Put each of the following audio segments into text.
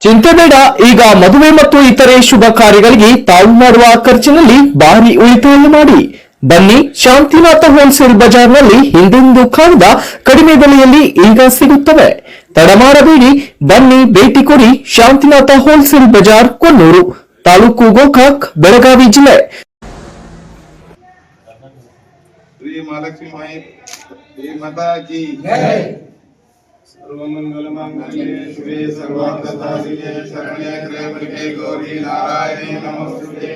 ಚಿಂತೆ ಬೇಡ. ಈಗ ಮದುವೆ ಮತ್ತು ಇತರೆ ಶುಭ ಕಾರ್ಯಗಳಿಗೆ ತಾವು ಮಾಡುವ ಖರ್ಚಿನಲ್ಲಿ ಭಾರಿ ಉಳಿತಾಯ ಮಾಡಿ. ಬನ್ನಿ, ಶಾಂತಿನಾಥ ಹೋಲ್ಸೇಲ್ ಬಜಾರ್ನಲ್ಲಿ ಹಿಂದೆಂದೂ ಕಾಣದ ಕಡಿಮೆ ಬೆಲೆಯಲ್ಲಿ ಈಗ ಸಿಗುತ್ತವೆ. ತಡ ಮಾಡಬೇಡಿ, ಬನ್ನಿ, ಭೇಟಿ ಕೊಡಿ. ಶಾಂತಿನಾಥ ಹೋಲ್ಸೇಲ್ ಬಜಾರ್, ಕೊಣ್ಣೂರು ತಾಲೂಕು, ಗೋಕಾಕ್, ಬೆಳಗಾವಿ ಜಿಲ್ಲೆ. सर्वमंगल मांगल्ये शिवे सर्वार्थ साधिके शरण्ये त्र्यंबके गौरी नारायणी नमोस्तुते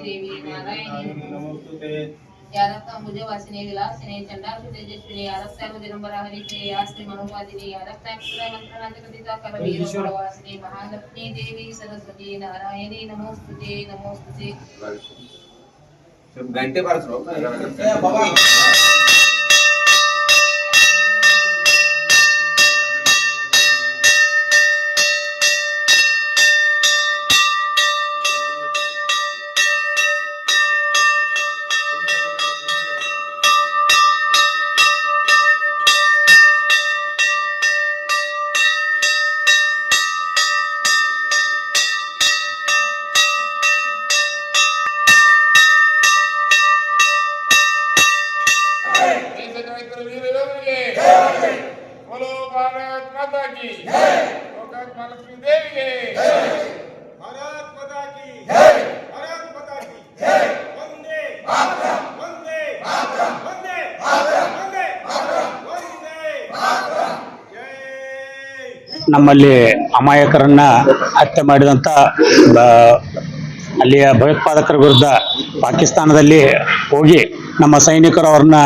देवी नारायणी नमोस्तुते यादव मुझे वासिनी विलासिनी चंडाल तेजस्विनी यादव दिगंबरा हरिते यास्त्री मनोवादिनी यादव मंत्रनाथ कथिता करवीर वासिनी महालक्ष्मी देवी सरस्वती नारायणी नमोस्तुते नमोस्तुते घंटे बार बाबा बोलो भारत माता की जय, महालक्ष्मी देवी के भारत माता की जय, भारत माता की जय, वंदे मातरम, वंदे मातरम, वंदे मातरम, वंदे मातरम, वंदे मातरम, जय. ನಮ್ಮಲ್ಲಿ ಅಮಾಯಕರನ್ನ ಹತ್ಯೆ ಮಾಡಿದಂತ ಅಲ್ಲಿಯ ಭಯೋತ್ಪಾದಕರ ವಿರುದ್ಧ ಪಾಕಿಸ್ತಾನದಲ್ಲಿ ಹೋಗಿ ನಮ್ಮ ಸೈನಿಕರು ಅವ್ರನ್ನ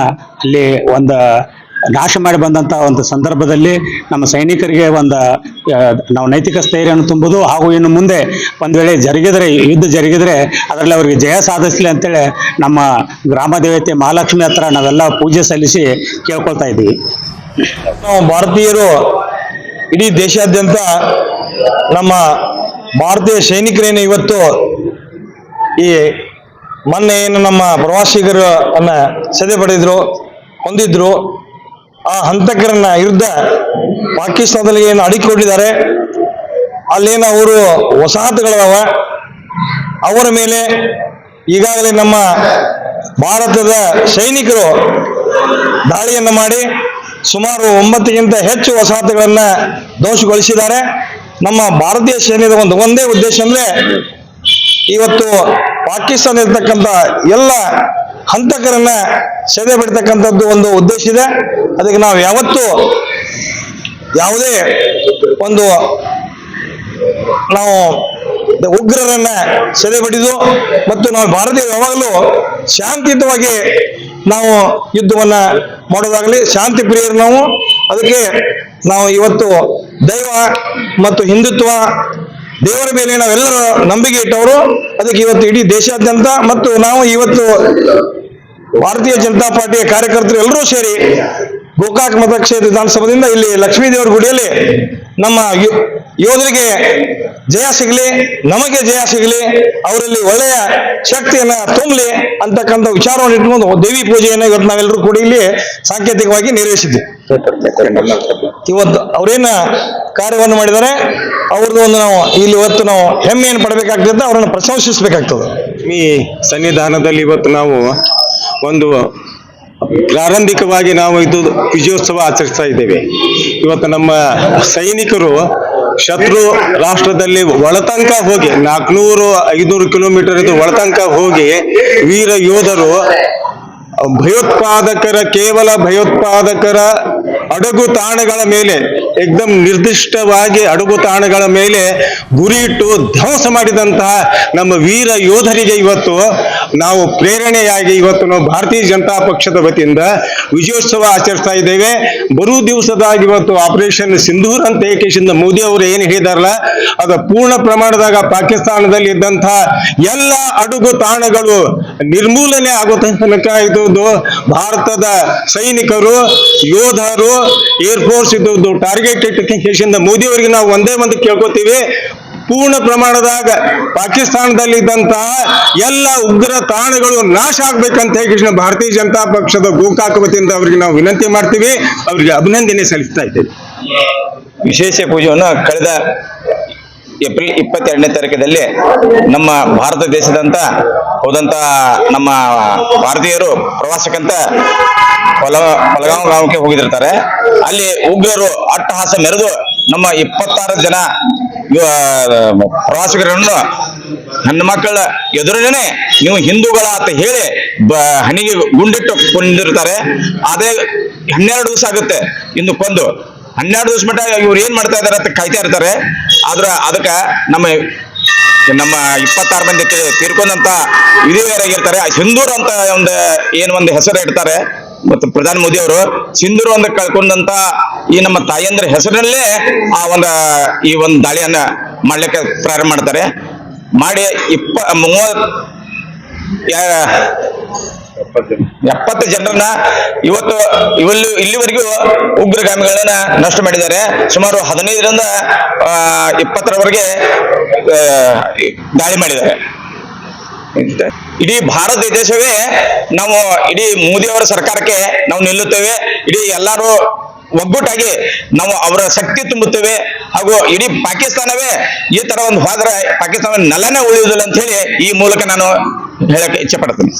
ಅಲ್ಲಿ ಒಂದು ನಾಶ ಮಾಡಿ ಬಂದಂಥ ಒಂದು ಸಂದರ್ಭದಲ್ಲಿ ನಮ್ಮ ಸೈನಿಕರಿಗೆ ನಾವು ನೈತಿಕ ಸ್ಥೈರ್ಯವನ್ನು ತುಂಬುವುದು, ಹಾಗೂ ಇನ್ನು ಮುಂದೆ ಒಂದು ವೇಳೆ ಯುದ್ಧ ಜರುಗಿದರೆ ಅದರಲ್ಲಿ ಅವರಿಗೆ ಜಯ ಸಾಧಿಸಲಿ ಅಂತೇಳಿ ನಮ್ಮ ಗ್ರಾಮ ದೇವತೆ ಮಹಾಲಕ್ಷ್ಮಿ ಹತ್ರ ನಾವೆಲ್ಲ ಪೂಜೆ ಸಲ್ಲಿಸಿ ಕೇಳ್ಕೊಳ್ತಾ ಇದ್ದೀವಿ. ನಾವು ಭಾರತೀಯರು ಇಡೀ ದೇಶಾದ್ಯಂತ ನಮ್ಮ ಭಾರತೀಯ ಸೈನಿಕರೇನು ಇವತ್ತು ಈ ಮೊನ್ನೆ ಏನು ನಮ್ಮ ಪ್ರವಾಸಿಗರನ್ನ ಸದೆ ಪಡೆದಿದ್ರು, ಹೊಂದಿದ್ರು, ಆ ಹಂತಕರನ್ನ ವಿರುದ್ಧ ಪಾಕಿಸ್ತಾನದಲ್ಲಿ ಏನು ಅಡಿಕೊಂಡಿದ್ದಾರೆ, ಅಲ್ಲೇನು ಅವರು ವಸಾಹತುಗಳದಾವ, ಅವರ ಮೇಲೆ ಈಗಾಗಲೇ ನಮ್ಮ ಭಾರತದ ಸೈನಿಕರು ದಾಳಿಯನ್ನು ಮಾಡಿ ಸುಮಾರು 9ಗಿಂತ ಹೆಚ್ಚು ವಸಾಹತುಗಳನ್ನ ಧ್ವಂಸಗೊಳಿಸಿದ್ದಾರೆ. ನಮ್ಮ ಭಾರತೀಯ ಸೈನ್ಯದ ಒಂದೇ ಉದ್ದೇಶ ಅಂದ್ರೆ ಇವತ್ತು ಪಾಕಿಸ್ತಾನ ಇರ್ತಕ್ಕಂಥ ಎಲ್ಲ ಹಂತಕರನ್ನ ಸೆದೆ ಬಿಡ್ತಕ್ಕಂಥದ್ದು ಒಂದು ಉದ್ದೇಶ ಇದೆ. ಅದಕ್ಕೆ ನಾವು ಯಾವತ್ತೂ ಯಾವುದೇ ನಾವು ಉಗ್ರರನ್ನ ಸೆದೆ ಬಡಿದು ಮತ್ತು ನಾವು ಭಾರತೀಯ ಯಾವಾಗಲೂ ಶಾಂತಿಯುತವಾಗಿ ನಾವು ಯುದ್ಧವನ್ನ ಮಾಡೋದಾಗಲಿ, ಶಾಂತಿ ಪ್ರಿಯರು ನಾವು. ಅದಕ್ಕೆ ನಾವು ಇವತ್ತು ದೈವ ಮತ್ತು ಹಿಂದುತ್ವ ದೇವರ ಮೇಲೆ ನಾವೆಲ್ಲರೂ ನಂಬಿಕೆ ಇಟ್ಟವರು. ಅದಕ್ಕೆ ಇವತ್ತು ಇಡೀ ದೇಶಾದ್ಯಂತ ಮತ್ತು ನಾವು ಇವತ್ತು ಭಾರತೀಯ ಜನತಾ ಪಾರ್ಟಿಯ ಕಾರ್ಯಕರ್ತರು ಎಲ್ಲರೂ ಸೇರಿ ಗೋಕಾಕ್ ಮತಕ್ಷೇತ್ರ ವಿಧಾನಸಭೆಯಿಂದ ಇಲ್ಲಿ ಲಕ್ಷ್ಮೀ ದೇವರ ಗುಡಿಯಲ್ಲಿ ನಮ್ಮ ಯೋಧರಿಗೆ ಜಯ ಸಿಗಲಿ, ನಮಗೆ ಜಯ ಸಿಗಲಿ, ಅವರಲ್ಲಿ ಒಳ್ಳೆಯ ಶಕ್ತಿಯನ್ನ ತುಂಬಲಿ ಅಂತಕ್ಕಂಥ ವಿಚಾರವನ್ನು ಇಟ್ಕೊಂಡು ದೇವಿ ಪೂಜೆಯನ್ನು ಇವತ್ತು ನಾವೆಲ್ಲರೂ ಕೂಡ ಇಲ್ಲಿ ಸಾಂಕೇತಿಕವಾಗಿ ನಿರ್ವಹಿಸಿದ್ವಿ. ಇವತ್ತು ಅವರೇನ ಕಾರ್ಯವನ್ನು ಮಾಡಿದ್ದಾರೆ, ಅವ್ರದ್ದು ನಾವು ಇಲ್ಲಿ ಇವತ್ತು ನಾವು ಹೆಮ್ಮೆಯನ್ನು ಪಡಬೇಕಾಗ್ತದೆ, ಅವರನ್ನು ಪ್ರಶಂಸಿಸಬೇಕಾಗ್ತದೆ. ಈ ಸನ್ನಿಧಾನದಲ್ಲಿ ಇವತ್ತು ನಾವು ಒಂದು ಪ್ರಾರಂಭಿಕವಾಗಿ ನಾವು ಇದು ವಿಜಯೋತ್ಸವ ಆಚರಿಸ್ತಾ ಇದ್ದೇವೆ. ಇವತ್ತು ನಮ್ಮ ಸೈನಿಕರು ಶತ್ರು ರಾಷ್ಟ್ರದಲ್ಲಿ ಒಳತಂಕ ಹೋಗಿ 400-500 ಕಿಲೋಮೀಟರ್ ಇದು ಒಳತಂಕ ಹೋಗಿ ವೀರ ಯೋಧರು ಕೇವಲ ಭಯೋತ್ಪಾದಕರ ಅಡಗು ತಾಣಗಳ ಮೇಲೆ ಏಕದಮ್ ನಿರ್ದಿಷ್ಟವಾಗಿ ಅಡಗು ತಾಣಗಳ ಮೇಲೆ ಗುರಿ ಇಟ್ಟು ಧ್ವಂಸ ಮಾಡಿದಂತಹ ನಮ್ಮ ವೀರ ಯೋಧರಿಗೆ ಇವತ್ತು ನಾವು ಪ್ರೇರಣೆಯಾಗಿ ಇವತ್ತು ನಾವು ಭಾರತೀಯ ಜನತಾ ಪಕ್ಷದ ವತಿಯಿಂದ ವಿಜಯೋತ್ಸವ ಆಚರಿಸ್ತಾ ಇದ್ದೇವೆ. ಬರುವ ದಿವಸದಾಗ ಇವತ್ತು ಆಪರೇಷನ್ ಸಿಂಧೂರ್ ಅಂತ ಏಕೇಶಿಂದ ಮೋದಿ ಅವರು ಏನು ಹೇಳಿದಾರಲ್ಲ, ಅದು ಪೂರ್ಣ ಪ್ರಮಾಣದಾಗ ಪಾಕಿಸ್ತಾನದಲ್ಲಿ ಇದ್ದಂತಹ ಎಲ್ಲ ಅಡಗು ತಾಣಗಳು ನಿರ್ಮೂಲನೆ ಆಗೋ ತನಕ ಇದು ಭಾರತದ ಸೈನಿಕರು ಯೋಧರು ಏರ್ಫೋರ್ಸ್ ಇದು ಟಾರ್ಗೆಟ್ ಇಟ್ಟು ಮೋದಿ ಅವರಿಗೆ ನಾವು ಒಂದೇ ಕೇಳ್ಕೊತೀವಿ, ಪೂರ್ಣ ಪ್ರಮಾಣದಾಗ ಪಾಕಿಸ್ತಾನದಲ್ಲಿದ್ದಂತಹ ಎಲ್ಲ ಉಗ್ರ ತಾಣಗಳು ನಾಶ ಆಗ್ಬೇಕಂತ ಹೇಳಿ ಭಾರತೀಯ ಜನತಾ ಪಕ್ಷದ ಗೋಕಾಕ ವತಿಯಿಂದ ಅವರಿಗೆ ನಾವು ವಿನಂತಿ ಮಾಡ್ತೀವಿ, ಅವರಿಗೆ ಅಭಿನಂದನೆ ಸಲ್ಲಿಸ್ತಾ ಇದ್ದೇವೆ. ವಿಶೇಷ ಪೂಜೆಯನ್ನು ಕಳೆದ ಏಪ್ರಿಲ್ 22ನೇ ತಾರೀಕಿನಲ್ಲಿ ನಮ್ಮ ಭಾರತ ದೇಶದಂತ ಹೋದಂತ ನಮ್ಮ ಭಾರತೀಯರು ಪ್ರವಾಸಕ್ಕಂತ ಪಲಗಾಂವ್ ಗ್ರಾಮಕ್ಕೆ ಹೋಗಿದಿರ್ತಾರೆ. ಅಲ್ಲಿ ಉಗ್ರರು ಅಟ್ಟಹಾಸ ಮೆರೆದು ನಮ್ಮ 26 ಜನ ಪ್ರವಾಸಿಗರನ್ನು ಹೆಣ್ಣು ಮಕ್ಕಳ ಎದುರಿನೇ ನೀವು ಹಿಂದೂಗಳ ಅಂತ ಹೇಳಿ ಹಣಿಗೆ ಗುಂಡಿಟ್ಟು ಕೊಂಡಿರ್ತಾರೆ. ಅದೇ 12 ದಿವಸ ಆಗುತ್ತೆ ಇನ್ನು ಕೊಂದು. 12 ದಿವಸ ಮಟ್ಟ ಇವ್ರು ಏನ್ ಮಾಡ್ತಾ ಇದಾರೆ ಅಂತ ಕಾಯ್ತಾ ಇರ್ತಾರೆ. ಆದ್ರ ಅದಕ್ಕ ನಮ್ಮ 26 ಮಂದಿ ತೀರ್ಕೊಂಡಂತ ವಿಧಿವೀರರಾಗಿರ್ತಾರೆ. ಸಿಂಧೂರ್ ಅಂತ ಒಂದು ಹೆಸರು ಇಡ್ತಾರೆ. ಮತ್ತು ಪ್ರಧಾನಿ ಮೋದಿ ಅವರು ಸಿಂಧೂರು ಅಂತ ಕಳ್ಕೊಂಡಂತ ಈ ನಮ್ಮ ತಾಯಂದ್ರ ಹೆಸರಿನಲ್ಲೇ ಈ ಒಂದು ದಾಳಿಯನ್ನ ಮಾಡ್ಲಿಕ್ಕೆ ಪ್ರಾರಂಭ ಮಾಡ್ತಾರೆ. ಮಾಡಿ 70 ಜನರನ್ನ ಇಲ್ಲಿವರೆಗೂ ಉಗ್ರಗಾಮಿಗಳನ್ನ ನಷ್ಟ ಮಾಡಿದ್ದಾರೆ. ಸುಮಾರು 15ರಿಂದ 20ರವರೆಗೆ ದಾಳಿ ಮಾಡಿದ್ದಾರೆ. ಇಡೀ ಭಾರತ ದೇಶವೇ ನಾವು ಇಡೀ ಮೋದಿ ಅವರ ಸರ್ಕಾರಕ್ಕೆ ನಾವು ನಿಲ್ಲುತ್ತೇವೆ. ಇಡೀ ಎಲ್ಲರೂ ಒಗ್ಗೂಟಾಗಿ ನಾವು ಅವರ ಶಕ್ತಿ ತುಂಬುತ್ತೇವೆ. ಹಾಗೂ ಇಡೀ ಪಾಕಿಸ್ತಾನವೇ ಈ ತರ ಒಂದು ಹೋದ್ರೆ ಪಾಕಿಸ್ತಾನ ನೆಲನೇ ಉಳಿಯುವುದಿಲ್ಲ ಅಂತ ಹೇಳಿ ಈ ಮೂಲಕ ನಾನು ಹೇಳಕ್ಕೆ ಇಚ್ಛೆ ಪಡ್ತೀನಿ.